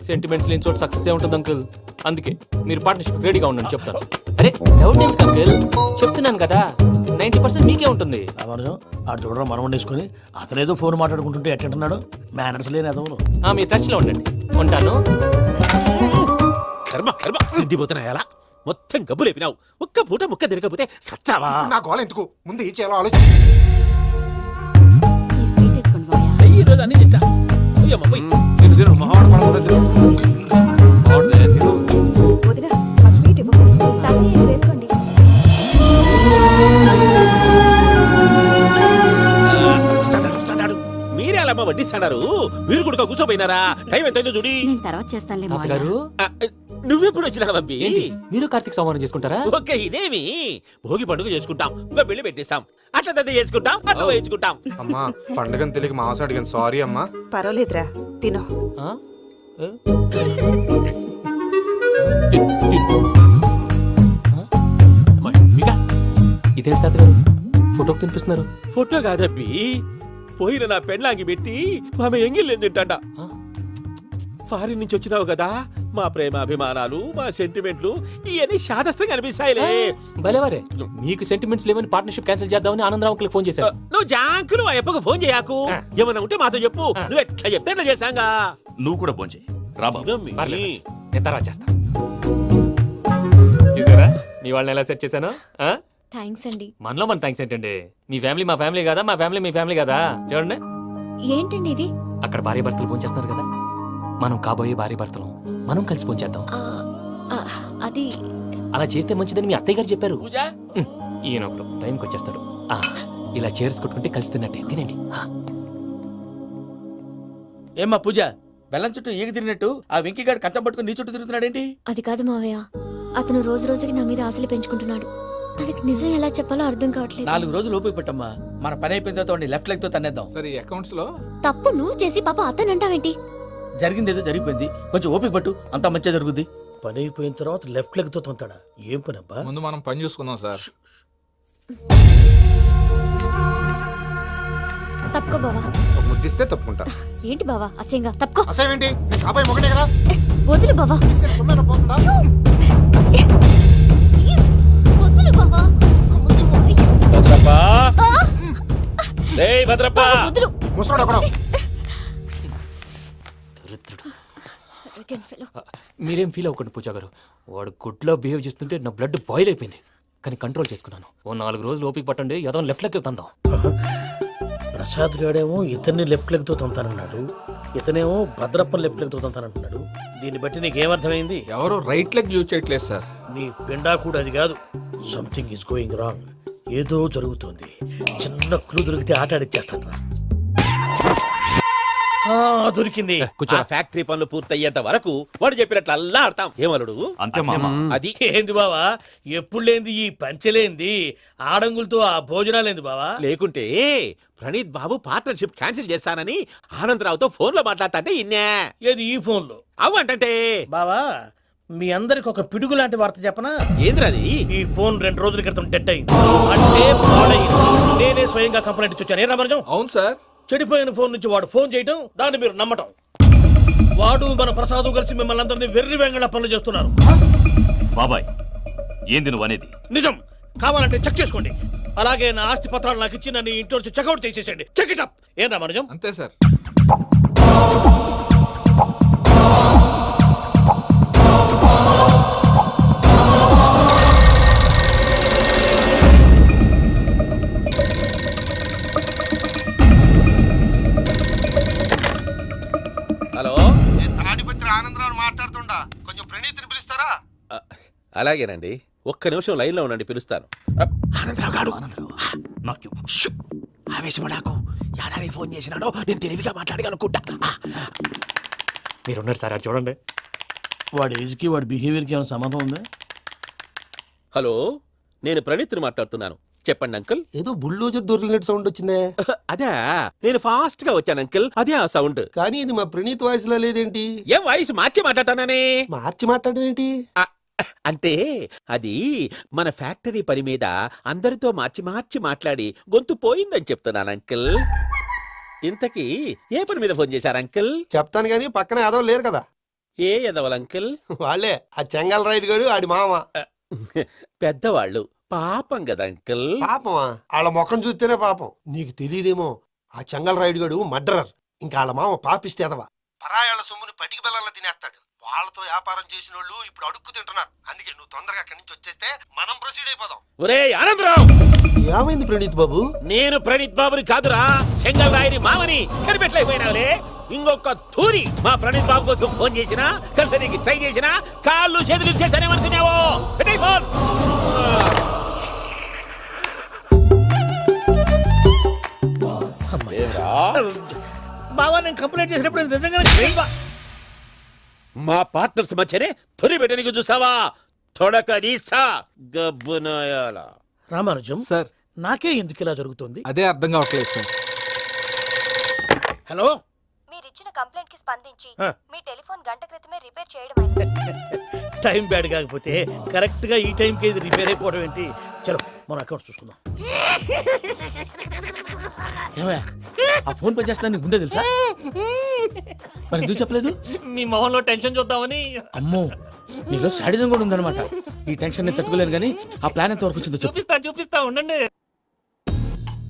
సెంటిమెంట్స్ లేని చోట సక్సెస్ ఏ ఉంటుంది అంకుల్. అందుకే మీరు పార్ట్నర్షిప్ రెడీగా ఉండండి చెప్తాను. అరే డౌట్ ఎందుకు అంకుల్, చెప్తున్నాను కదా 90% మీకే ఉంటుంది. రామానుజం ఆడు చూడడం మనం వండేసుకొని అతనేదో ఫోన్ మాట్లాడుకుంటుంటే ఎట్టంటున్నాడు. మేనర్స్ లేని అదవులు. మీ టచ్ లో ఉండండి. ఉంటాను. కర్మ కర్మ తిండిపోతున్నా ఎలా మొత్తం గబ్బు లేపినావు. ఒక్క పూట ముక్క తిరగకపోతే సచ్చావా? నా గోల ఎందుకు, ముందు ఏం చేయాలో ఆలోచించు. ఈ రోజు అన్ని తింటా. పోయమ్మ, పోయ్. వదిన ఆ స్వీట్ ఇవ్వు. వస్తాడు. మీరే అలా వడ్డిస్తాడారు. మీరు కూడా కూర్చోపోయినారా? టైం ఎంతైందో చూడి. తర్వాత చేస్తానులే తాతగారు నువ్వెప్పుడు వచ్చినా బంబి? ఏంటి మీరు కార్తీక్ సంహారం చేసుకుంటారా? ఓకే, ఇదేమి భోగి పండుగ చేసుకుంటాం, ఇంకా పెళ్లి పెట్టేస్తాం, అట్లా దద్ద చేసుకుంటాం, అట్లా వేయించుకుంటాం. అమ్మా పండగని తెలియక మాంసం అడిగాను, సారీ అమ్మా. పర్వాలేదురా, తినో. ఆ? ఏ? ఇదేంటి తాతగారు ఫోటోకి తినిపిస్తున్నారు? ఫోటో కాదబ్బి, పోయిన నా పెళ్ళాంగి పెట్టి ఆమె ఎంగిల్లేం తింటాడ. ఫారిన్ నుంచి వచ్చినావు కదా, మా ప్రేమ అభిమానాలు, మా సెంటిమెంట్లు ఇవన్నీ శాదస్తంగా అనిపిస్తాయిలే. భలేవారే, మీకు సెంటిమెంట్స్ లేవని పార్ట్నర్షిప్ క్యాన్సిల్ చేద్దామని ఆనందరావు అంకుల్ ఫోన్ చేశారు. నువ్వు జాంకులు ఆ అప్పకు ఫోన్ చేయకు. ఏమన్నా ఉంటే మాతో చెప్పు. నువ్వు ఎట్లా చెప్తే ఎట్లా చేశాంగా. నువ్వు కూడా ఫోన్ చేయి. రాబా. ఇదమ్మి. పర్లేదు, నేను తర్వాత చేస్తా. చూసారా మీ వాళ్ళని ఎలా సెట్ చేశాను? థ్యాంక్స్ అండి. మనలో మన థ్యాంక్స్ ఏంటండి, మీ ఫ్యామిలీ మా ఫ్యామిలీ కదా, మా ఫ్యామిలీ మీ ఫ్యామిలీ కదా. చూడండి ఏంటండి ఇది? అక్కడ భార్య భర్తలు ఫోన్ చేస్తున్నారు కదా, మనం కాబోయే భార్య భర్తలు మనం కలిసి ఫోన్ చేద్దాం. అది అలా చేస్తే మంచిదని మీ అత్తయ్య గారు చెప్పారు. పూజ ఈయన ఒకడు టైంకి వచ్చేస్తాడు. ఇలా చేర్స్ కొట్టుకుంటే కలిసి తిన్నట్టే తినండి. ఏమ్మా పూజ, బెల్లం చుట్టూ ఈగ తిరిగినట్టు ఆ వెంకీగాడు కంటం పట్టుకుని నీ చుట్టూ తిరుగుతున్నాడేంటి? అది కాదు మావయ్య, అతను రోజు రోజుకి నా మీద ఆశలు పెంచుకుంటున్నాడు. తనకి నిజం ఎలా చెప్పాలో అర్థం కావట్లేదు. 4 రోజులు ఓపిక పట్టమ్మా, మన పని అయిపోయిన తర్వాత లెఫ్ట్ లెగ్ తో తన్నేద్దాం. సరే అకౌంట్స్ లో తప్పు నువ్వు చేసి పాప అతను అంటావేంటి? జరిగింది ఏదో జరిగిపోయింది, కొంచెం ఓపిక పట్టు, అంతా మంచిగా జరుగుద్ది. పని అయిపోయిన తర్వాత లెఫ్ట్ లెగ్ తో తొంతాడా? ఏం పని అబ్బా? ముందు మనం పని చూసుకుందాం సార్. తప్పుకో బావా. ఒక ముద్దిస్తే తప్పుకుంటా. ఏంటి బావా అసహ్యంగా? తప్పుకో. అసేమేంటి, నీ కాబోయే మొగనే కదా. వదులు బావా. ఇస్తే సొమ్మేనా పోతుందా? వదులు బావా. భద్రప్ప, రేయ్ భద్రప్ప. వదులు. ముసరాడు అక్కడ. Arrogant fellow. మీరేం ఫీల్ అవ్వకండి పూజా గారు, వాడు గుడ్లో బిహేవ్ చేస్తుంటే నా బ్లడ్ బాయిల్ అయిపోయింది. కానీ కంట్రోల్ చేసుకున్నాను. ఓ 4 రోజులు ఓపిక పట్టండి, ఏదో లెఫ్ట్ లెగ్ తందాం. ప్రసాద్ గాడేమో ఇతన్ని లెఫ్ట్ లెగ్ తో తొంతానన్నాడు, ఇతనేమో భద్రప్పని లెఫ్ట్ లెగ్ తో తొంతానంటున్నాడు. దీన్ని బట్టి నీకేమర్థమైంది? ఎవరు రైట్ లెగ్ యూజ్ చేయట్లేదు సార్. నీ పిండా కూడా అది కాదు. Something is going wrong. ఏదో జరుగుతోంది. చిన్న క్లూ దొరికితే ఆట ఆడిచ్చేస్తాను రా. దొరికింది. ఆ ఫ్యాక్టరీ పనులు పూర్తయ్యేంత వరకు వాడు చెప్పినట్లు అల్లా ఆడతాం. ఏమలుడు అంతే మామ. అది ఏంది బావా, ఎప్పుడు లేంది ఈ పంచలేంది, ఆడంగులతో ఆ భోజనాలేంది బావా? లేకుంటే ప్రణీత్ బాబు పార్ట్నర్షిప్ క్యాన్సిల్ చేస్తానని ఆనందరావుతో ఫోన్ లో మాట్లాడతాంటే ఇన్నే. ఏది ఈ ఫోన్ లో? అవ్వంటే బావా, మీ అందరికి ఒక పిడుగు లాంటి వార్త చెప్పనా? ఏంద్రది? ఈ ఫోన్ 2 రోజుల క్రితం డెడ్ అయింది, అంటే పాడైంది. నేనే స్వయంగా కంప్లైంట్ ఇచ్చొచ్చాను. ఏ రామరాజం? అవును సార్. చెడిపోయిన ఫోన్ నుంచి వాడు ఫోన్ చేయటం, దాన్ని మీరు నమ్మటం. వాడు మన ప్రసాదు కలిసి మిమ్మల్ని అందరినీ వెర్రి వెంగళ పనులు చేస్తున్నారు. బాబాయ్, ఏంది నువ్వు అనేది? నిజం. కావాలంటే చెక్ చేసుకోండి. అలాగే నా ఆస్తి పత్రాలు నాకు ఇచ్చి నన్ను ఇంట్లో నుంచి చెక్అౌట్ చేసేసండి. Check it up. ఏం రామరాజం? అంతే సార్. హలో, నేను తాడిపత్రి ఆనందరావు మాట్లాడుతుండా, కొంచెం ప్రణీతిని పిలుస్తారా? అలాగేనండి, ఒక్క నిమిషం లైన్ లో ఉండండి, పిలుస్తాను. ఆనందరావు గాడు. నాకు ఆవేశపడాకు. యాదానికి ఫోన్ చేసినాడో నేను తెలివిగా మాట్లాడగలనుకుంటా. మీరున్నారు సార్, అది చూడండి. వాడి ఏజ్కి వాడి బిహేవియర్కి ఏమైనా సంబంధం ఉందా? హలో, నేను ప్రణీత్ని మాట్లాడుతున్నాను. చెప్పండి అంకుల్. ఏదో బుల్డోజర్ దొరికినట్టు సౌండ్ వచ్చిందే. అదే, నేను ఫాస్ట్ గా వచ్చాను అంకుల్. అదే ఆ సౌండ్. కానీ ఇది మా ప్రణీత్ వాయిస్ లో లేదేంటి? ఏం వాయిస్ మార్చి మాట్లాడతానని? మార్చి మాట్లాడడం ఏంటి? అంటే అది మన ఫ్యాక్టరీ పని మీద అందరితో మార్చి మార్చి మాట్లాడి గొంతు పోయిందని చెప్తున్నాను అంకుల్. ఇంతకీ ఏ పని మీద ఫోన్ చేశారు అంకుల్? చెప్తాను కానీ పక్కన ఏదో లేరు కదా. ఏ ఎదవల్ అంకుల్? వాళ్ళే ఆ చెంగల్ రైడ్ గడు ఆడి మామ. పెద్దవాళ్ళు, పాపం కదా అంకుల్. పాపమా? వాళ్ళ ముఖం చూస్తేనే పాపం. నీకు తెలియదేమో, ఆ చెంగల్ రైడ్ గడు మర్డరర్. ఇంకా వాళ్ళ మామ పాపిస్తేదవా. పరాయాళ్ళ సొమ్ముని పటికి బెల్లంలో తినేస్తాడు. వాళ్ళతో వ్యాపారం చేసిన వాళ్ళు ఇప్పుడు అడుక్కు తింటున్నారు. అందుకే నువ్వు తొందరగా అక్కడి నుంచి వచ్చేస్తే మనం ప్రొసీడ్ అయిపోదాం. ఒరే ఆనందరావు! ఏమైంది ప్రణీత్ బాబు? నేను ప్రణీత్ బాబుని కాదురా, సెంగల్ రాయని మామని. కనిపెట్టలేకపోయినావులే. ఇంకొక తూరి మా ప్రణీత్ బాబు కోసం ఫోన్ చేసినా, కలిసి ట్రై చేసినా, కాళ్ళు చేతులు చేశానేమనుకున్నావో. పెట్టేయ్ ఫోన్. బావా, నేను కంప్లైంట్ చేసినప్పుడు ఇది నిజంగానే మా పార్ట్నర్స్ మధ్యనే తొలి పెట్టడానికి చూసావా? తొడక తీస్తా గబ్బునాయాల. రామానుజం సార్, నాకే ఎందుకు ఇలా జరుగుతుంది? అదే అర్థం కావట్లేదు సార్. హలో, మీరిచ్చిన కంప్లైంట్ కి స్పందించి ఆ. మీ టెలిఫోన్ గంట క్రితమే రిపేర్ చేయడం టైం బ్యాడ్ కాకపోతే కరెక్ట్ గా ఈ టైంకి ఇది రిపేర్ అయిపోవడం ఏంటి? చలో మన అకౌంట్ చూసుకుందాం. ఏమయ్య, ఆ ఫోన్ పని చేస్తున్నా నీకు ముందే తెలుసా? మరి ఎందుకు చెప్పలేదు? మీ మొహంలో టెన్షన్ చూద్దామని. అమ్మో, నీలో శాడిజం కూడా ఉందన్నమాట. ఈ టెన్షన్ నేను తట్టుకోలేను కానీ ఆ ప్లాన్ ఎంత వరకు వచ్చిందో చెప్పు. చూపిస్తా ఉండండి.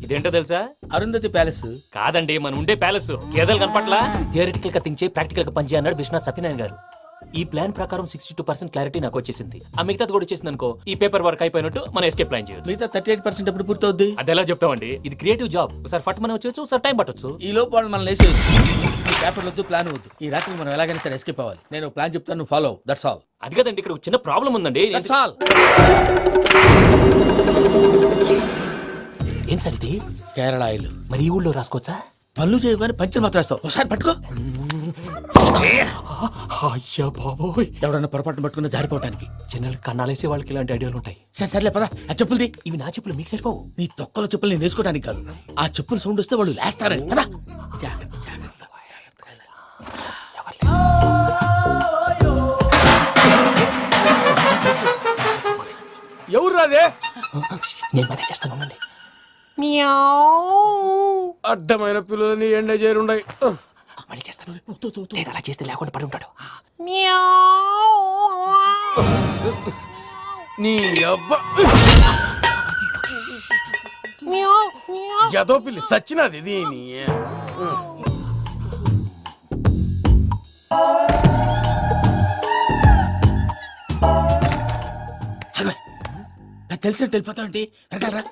ఇదేంటో తెలుసా? అరుంధతి ప్యాలెస్ కాదండి, మనం ఉండే ప్యాలెస్. గేదెలు కనపట్లా? థియరిటికల్ గా థింక్ చేయి, ప్రాక్టికల్ గా పనిచేయ అన్నాడు విశ్వనాథ్ సత్యనారాయణ గారు. ఈ ప్లాన్ ప్రకారం 62% క్లారిటీ నాకు వచ్చేసింది. ఆ మిగతాది కూడా వచ్చేసింది అనుకో, ఈ పేపర్ వర్క్ అయిపోయినట్టు మనం ఎస్కేప్ ప్లాన్ చేయొచ్చు. మిగతా 38% ఎప్పుడు పూర్తవుద్ది? అది ఎలా చెప్తామండి? ఇది క్రియేటివ్ జాబ్. ఒకసారి ఫట్ మనం వచ్చేచ్చు, ఒకసారి టైం పట్టొచ్చు. ఈ లోపు వాళ్ళు మనం లేసేయచ్చు. ఈ పేపర్ వద్దు, ప్లాన్ వద్దు. ఈ రాత్రి మనం ఎలాగైనా సరే ఎస్కేప్ అవ్వాలి. నేను ప్లాన్ చెప్తాను, నువ్వు ఫాలో. That's all. అది కదండి, ఇక్కడ ఒక చిన్న ప్రాబ్లం ఉందండి. That's all. ఏం సార్ ఇది? కేరళ ఆయిల్. మరి ఈ ఊళ్ళో రాసుకోవచ్చా? పనులు చేయగానే పంచలు మాత్రం వేస్తావు. ఒకసారి పట్టుకో. అయ్యా బాబోయ్, ఎవడన్నా పొరపాటున పట్టుకున్న జారిపోవటానికి. జనరల్ కన్నాలేసే వాళ్ళకి ఇలాంటి ఐడియాలు ఉంటాయి. సరే సర్లే పదా, ఆ చెప్పులది. ఇవి నా చెప్పులు మీకు సరిపోవు. నీ తొక్కల చెప్పులు నేను వేసుకోవడానికి కాదు, ఆ చెప్పులు సౌండ్ వస్తే వాళ్ళు లేస్తారని. పదా. ఎవరు రాదే? నేను మేనేజ్ చేస్తాను, ఉండండి. అడ్డమైన పిల్లలని ఎండ చేరుండయి. మళ్ళీ చేస్తాను. లేదు, అలా చేస్తే లేకుండా పడి ఉంటాడు. నీ అబ్బ ఎదో పిల్లి సచ్చినది దీని. నాకు తెలిసినట్టు వెళ్ళిపోతావు ఏంటి? వెనకాలరా.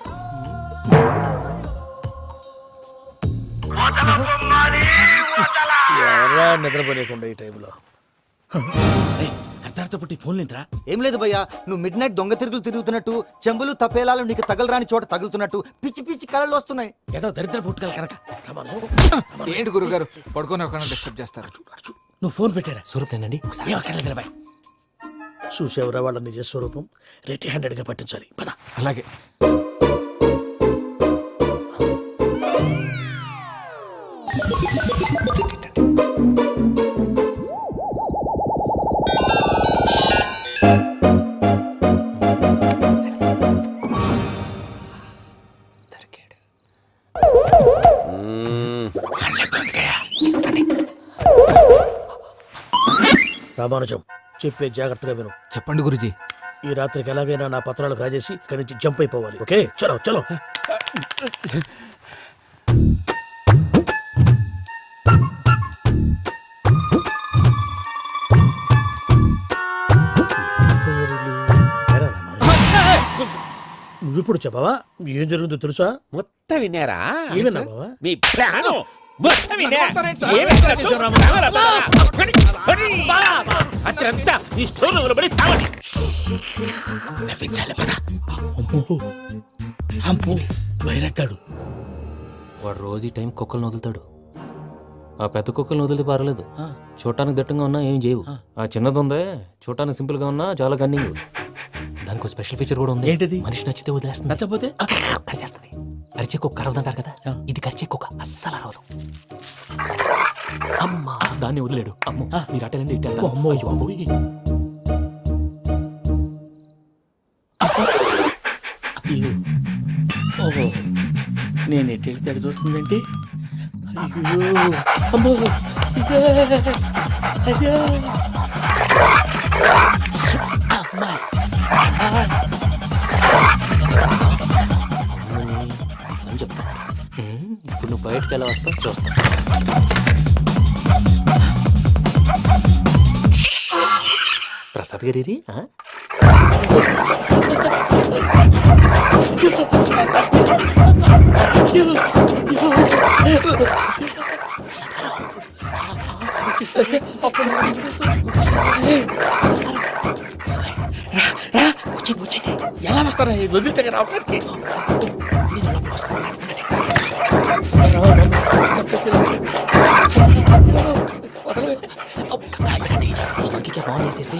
ఎవరా నిద్రపోలేకుండా ఈ టైంలో? అర్ధార్థ పుట్టి ఫోన్ లేంట్రా? ఏం లేదు భయ్యా, నువ్వు మిడ్ నైట్ దొంగ తిరుగులు తిరుగుతున్నట్టు, చెంబులు తపేలాలు నీకు తగలరాని చోట తగులుతున్నట్టు పిచ్చి పిచ్చి కళలు వస్తున్నాయి. ఏదో దరిద్ర పుట్టుకల కనుక. ఏంటి గురుగారు, పడుకొని ఒక డిస్టర్బ్ చేస్తారు? నువ్వు ఫోన్ పెట్టారా? స్వరూపేనండి. నిలబాయ్. చూసేవరా వాళ్ళ నిజ స్వరూపం. రెట్టి హ్యాండెడ్ గా పట్టించాలి. పద. అలాగే. రామానుజం, చెప్పే జాగ్రత్తగా విను. చెప్పండి గురుజీ. ఈ రాత్రికి ఎలాగైనా నా పత్రాలు కాజేసి ఇక్కడి నుంచి జంప్ అయిపోవాలి. ఓకే, చలో చలో. నువ్విప్పుడు చెప్పవా ఏం జరుగుతుందో తెలుసా? మొత్తం విన్నారా? ఏమన్నా బావా? మీ ప్లాను మొత్తం విన్నా. అత్రంతా ఈ స్టోర్ నిలబడి సావండి. నవ్వించాలి. పద. అమ్మో అమ్మో, వైరక్కాడు. వాడు రోజు ఈ టైం కుక్కలను వదులుతాడు. ఆ పెద్ద కుక్కల్ని వదిలితే పర్లేదు, చూడటానికి దట్టంగా ఉన్నా ఏం చేయవు. ఆ చిన్నది ఉందే, చూడటానికి సింపుల్ గా ఉన్నా చాలా కన్నింగ్. దానికి ఒక స్పెషల్ ఫీచర్ కూడా ఉంది. ఏంటిది? మనిషి నచ్చితే వదిలేస్తుంది, నచ్చపోతే కరిచేస్తుంది. అరిచే కుక్క అరవదంటారు కదా, ఇది కరిచే కుక్క అస్సలు అరవదు. అమ్మా దాన్ని వదిలేడు. అమ్మో మీరు అటెండి ఇటు వెళ్తారు. అయ్యో, అమ్మోయ్. ఓహో, నేను ఎటు వెళ్తే అటు చూస్తుందంటే అయ్యో అమ్మో ఇదే, అదే. అమ్మా. అని చెప్తా. ఇప్పుడు నువ్వు బయటకు ఎలా వస్తావు చూస్తా. ప్రసాద్ గారి ఎలా వస్తారా ఇది వదిలితే రావడానికి? వేసేస్తే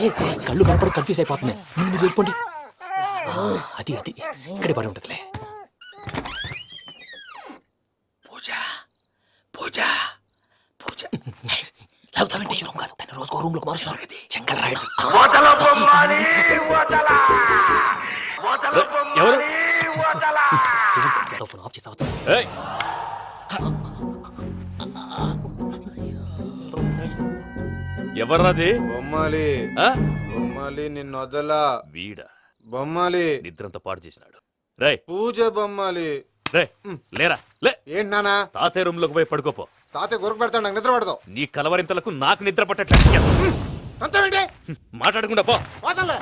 కళ్ళు కనపడి కన్ఫ్యూజ్ అయిపోతున్నాయి. మీరు వెళ్ళిపోండి. అది అది ఇక్కడే పడి ఉంటుందిలే. పూజ పూజ పూజ లాగుతామంటే రూమ్ కాదు, తను రోజుకో రూమ్ లోకి మారుస్తున్నారు కదా. చెంగల్ రాయుడు ఎవరు? ఫోన్ ఆఫ్ చేసావచ్చు. ఎవర్రాది? బొమ్మాలి ఆ? బొమ్మాలి నిన్ను వదలా. వీడా బొమ్మాలి నిద్రంతా పాడు చేసినాడు. రై పూజ బొమ్మాలి. రే లేరా లే. ఏంటి నానా? తాతయ్య రూమ్ లోకి పోయి పడుకోపో. తాతయ్య గురకు పెడతాడు, నాకు నిద్ర పడతావు. నీ కలవరింతలకు నాకు నిద్ర పట్టట్లేదు. అంతేంటి? మాట్లాడకుండా పో. పోతాలే.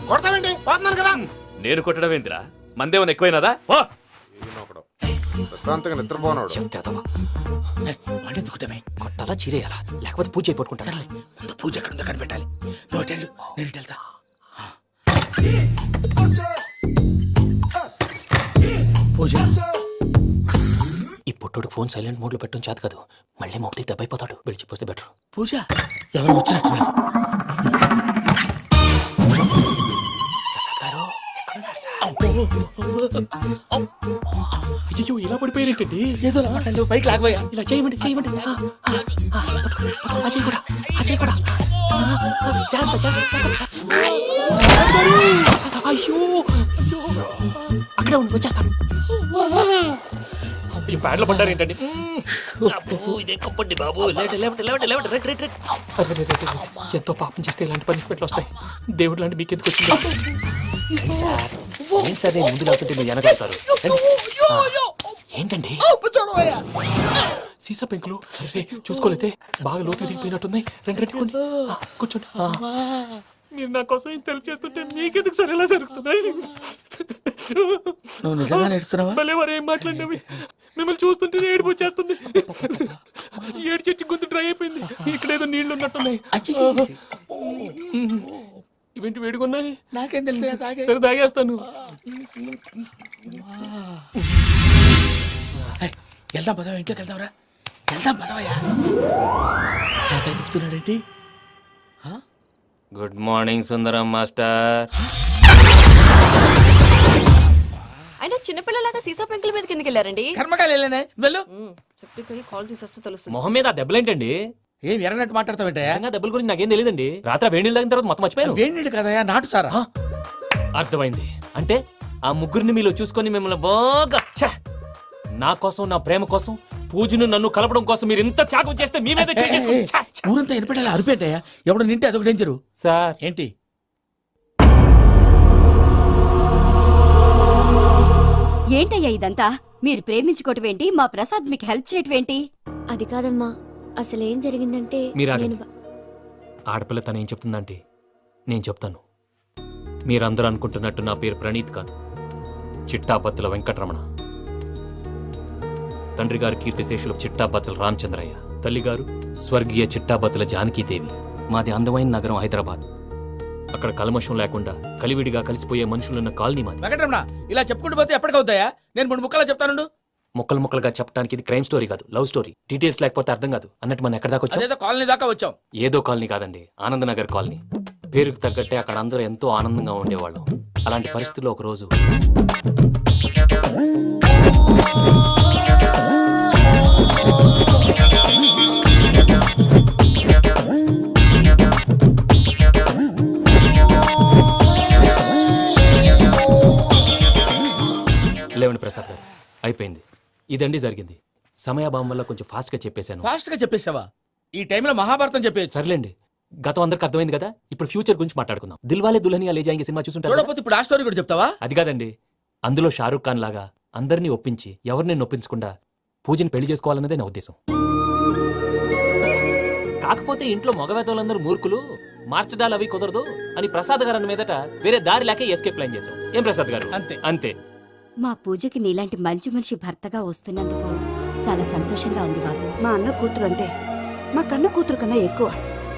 కొడతావేంటి? పోతున్నాను కదా. నేను కొట్టడం ఏంటిరా? మందేమన్నా ఎక్కువైనదా? పో. ఈయనొకడు ప్రశాంతంగా నిద్రపోనాడు. వాడెందుకుంటామే? కొట్టాలా చీరేయాలా, లేకపోతే పూజ అయిపోట్టుకుంటా. సర్లే, ముందు పూజ ఎక్కడ ఉందో కనిపెట్టాలి. నువ్వు అటు వెళ్ళు, నేను ఇటు వెళ్తా. పూజ ఈ పుట్టుడికి ఫోన్ సైలెంట్ మోడ్ లో పెట్టడం చేత కాదు, మళ్ళీ మొక్కి దెబ్బ అయిపోతాడు. విడిచిపోతే బెటర్. పూజ ఎవరు వచ్చినట్టున్నారు? ప్రసాద్ గారు ఎక్కడున్నారు సార్? అయ్యో ఇలా పడిపోయారేంటండి? ఏదో మాటలు పైకి లాగబోయా. ఇలా చేయమండి చేయమండి. అజయ్ కూడా అజయ్ కూడా. జాగ్రత్త జాగ్రత్త జాగ్రత్త. అయ్యో అక్కడే ఉండి వచ్చేస్తాను. ఈ బ్యాడ్లో పడ్డారు ఏంటండి? ఎంతో పాపం చేస్తే ఇలాంటి పనిష్మెంట్లు వస్తాయి. దేవుడు లాంటి మీకు ఎందుకు వచ్చింది? సార్ నేను ముందు లేకుంటే మీరు వెనకాడతారు. ఏంటండి సీసా పెంకులు చూసుకోలేతే బాగా లోతు దిగిపోయినట్టున్నాయి. రెండు రెండు కొన్ని కూర్చోండి. మీరు నా కోసం ఇంత హెల్ప్ చేస్తుంటే మీకెందుకు సరే ఎలా జరుగుతున్నాయి? నువ్వు నిజంగా నేర్చుతున్నావా? భలే వారు ఏం మాట్లాడినవి. మిమ్మల్ని చూస్తుంటే ఏడుపు వచ్చేస్తుంది. ఏడు చెట్టు గొంతు డ్రై అయిపోయింది. ఇక్కడ ఏదో నీళ్లు ఉన్నట్టున్నాయి. ఇవేంటి వేడుకున్నాయి? నాకేం తెలుసు? సరే తాగేస్తాను. వెళ్దాం పదవా, ఇంట్లోకి వెళ్దాంరా. వెళ్దాం పదవయ్యా. నాకై చెప్తున్నాడేంటి? గుడ్ మార్నింగ్ సుందరం మాస్టర్. అయినా చిన్నపిల్లలాగా సీసా పెంకుల మీద కిందకి వెళ్ళారండి. కర్మకాయలు వెళ్ళానే, వెళ్ళు. చెప్పి కాల్ తీసేస్తే తెలుస్తుంది. మొహం మీద ఆ దెబ్బలేంటండి? ఏం ఎర్రనట్టు మాట్లాడతావేంటయ్యా? నిజంగా దెబ్బల గురించి నాకేం తెలియదండి. రాత్రి వేడి నీళ్ళు తాగిన తర్వాత మొత్తం మర్చిపోయాను. వేడి నీళ్ళు కదయా, నాటు సారా. అర్థమైంది. అంటే ఆ ముగ్గురిని మీలో చూసుకొని మిమ్మల్ని బాగా నా కోసం నా ప్రేమ కోసం పూజను నన్ను కలపడం కోసం మీరు ఇంత త్యాగం చేస్తే మీ మీద ఊరంతా ఎనపెట్టాలి అరిపేటయ్యా. ఎవడు నింటే అదొక డేంజరు. సార్ ఏంటి? ఏంటయ్యా ఇదంతా? మీరు ప్రేమించుకోవటం ఏంటి? మా ప్రసాద్ మీకు హెల్ప్ చేయటం ఏంటి? అది కాదమ్మా, అసలు ఏం జరిగిందంటే మీరు ఆడపిల్ల తను ఏం చెప్తుందంటే నేను చెప్తాను. మీరందరూ అనుకుంటున్నట్టు నా పేరు ప్రణీత్ కాదు, చిట్టాపత్తుల వెంకటరమణ. తండ్రి గారు కీర్తిశేషులు చిట్టాపత్తుల రామచంద్రయ్య, తల్లిగారు స్వర్గీయ చిట్టాపత్తుల జానకీదేవి. మాది అందమైన నగరం హైదరాబాద్. అక్కడ కల్మషం లేకుండా కలివిడిగా కలిసిపోయే మనుషులున్న కాలనీ మాది. వెంకటరమణ ఇలా చెప్పుకుంటూ పోతే ఎప్పటికవుతాయా? నేను 3 ముక్కలా చెప్తానుండు. ముక్కలు ముక్కలుగా చెప్పడానికి ఇది క్రైమ్ స్టోరీ కాదు, లవ్ స్టోరీ. డీటెయిల్స్ లేకపోతే అర్థం కాదు. అన్నట్టు మనం ఎక్కడ దాకా వచ్చాం? అదేదో కాలనీ దాకా వచ్చాం. ఏదో కాలనీ కాదండి, ఆనందనగర్ కాలనీ. పేరుకు తగ్గట్టే అక్కడ అందరూ ఎంతో ఆనందంగా ఉండేవాళ్ళం. అలాంటి పరిస్థితుల్లో ఒక రోజు లేవండి ప్రసాద్ గారు, అయిపోయింది. ఇదండి జరిగింది. సమయాభావం వల్ల కొంచెం ఫాస్ట్ గా చెప్పేశాను. ఫాస్ట్ గా చెప్పేసావా? ఈ టైంలో మహాభారతం చెప్పేసి. సర్లేండి, గతం అందరికి అర్థమైంది కదా. ఇప్పుడు ఫ్యూచర్ గురించి మాట్లాడుకుందాం. దిల్వాలే దుల్హనియా లే జాయేంగే సినిమా చూసుంటారు కదా? చూడకపోతే ఇప్పుడు ఆ స్టోరీ కూడా చెప్తావా? అది కాదండి, అందులో షారూక్ ఖాన్ లాగా అందరినీ ఒప్పించి ఎవరిని నొప్పించకుండా పూజని పెళ్లి చేసుకోవాలన్నదే నా ఉద్దేశం. కాకపోతే ఇంట్లో మగవేతలందరూ మూర్ఖులు, మార్చడాలు అవి కుదరదు అని ప్రసాద్ గారు అన్న మీదట వేరే దారి లేక ఎస్కేప్ ప్లాన్ చేశాం. ఏం ప్రసాద్ గారు? అంతే. అంతే. మా పూజకి నీలాంటి మంచి మనిషి భర్తగా వస్తున్నందుకు చాలా సంతోషంగా ఉంది బాబు. మా అన్న కూతురు అంటే మా కన్న కూతురు కన్నా ఎక్కువ.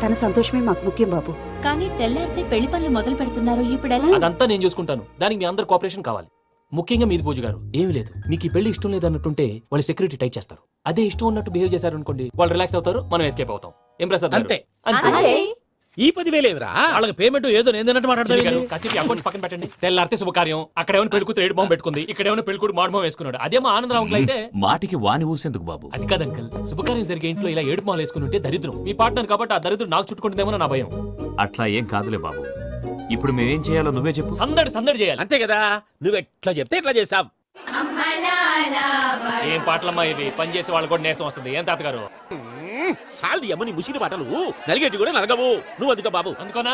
తన సంతోషమే మాకు ముఖ్యం బాబు. కానీ తెల్లారితే పెళ్లి పనులు మొదలు పెడుతున్నారు, ఇప్పుడు ఎలా? అదంతా నేను చూసుకుంటాను. దానికి మీ అందరు కోఆపరేషన్ కావాలి. ముఖ్యంగా మీది పూజ గారు. ఏమీ లేదు, మీకు ఈ పెళ్లి ఇష్టం లేదన్నట్టుంటే వాళ్ళు సెక్యూరిటీ టైట్ చేస్తారు. అదే ఇష్టం ఉన్నట్టు బిహేవ్ చేశారు అనుకోండి, వాళ్ళు రిలాక్స్ అవుతారు, మనం ఎస్కేప్ అవుతాం. ఏం ప్రసాద్ గారు? అంతే. అంతే. ఈ 10,000 ఏమిరా? వాళ్ళకి పేమెంట్ ఏదో నేను మాట్లాడతాను. కాసేపు అకౌంట్స్ పక్కన పెట్టండి. తెల్లారితే శుభకార్యం. అక్కడ ఏమైనా పెళ్లికూతురు ఏడు బాంబు పెట్టుకుంది, ఇక్కడ ఏమైనా పెళ్లికూడు మాడు బాంబు వేసుకున్నాడు. అదేమో ఆనందరావు అంకుల్ అయితే మాటికి వాని ఊసేందుకు బాబు? అది కాదు అంకల్, శుభకార్యం జరిగే ఇంట్లో ఇలా ఏడు మాలు వేసుకుని ఉంటే దరిద్రం. మీ పార్ట్నర్ కాబట్టి ఆ దరిద్రం నాకు చుట్టుకుంటుందేమో నా భయం. అట్లా ఏం కాదులే బాబు. ఇప్పుడు మేమేం చేయాలో నువ్వే చెప్పు. సందడి సందడి చేయాలి. అంతే కదా, నువ్వు ఎట్లా చెప్తే ఎట్లా చేసాం. ఏం పాటలమ్మా ఇవి? పని చేసే వాళ్ళు కూడా నేసం వస్తుంది. ఏం తాతగారు? సాల్ది అమ్మని ముసిరి మాటలు నలిగేటి కూడా నలగవు. నువ్వు అందుకో బాబు. అందుకోనా?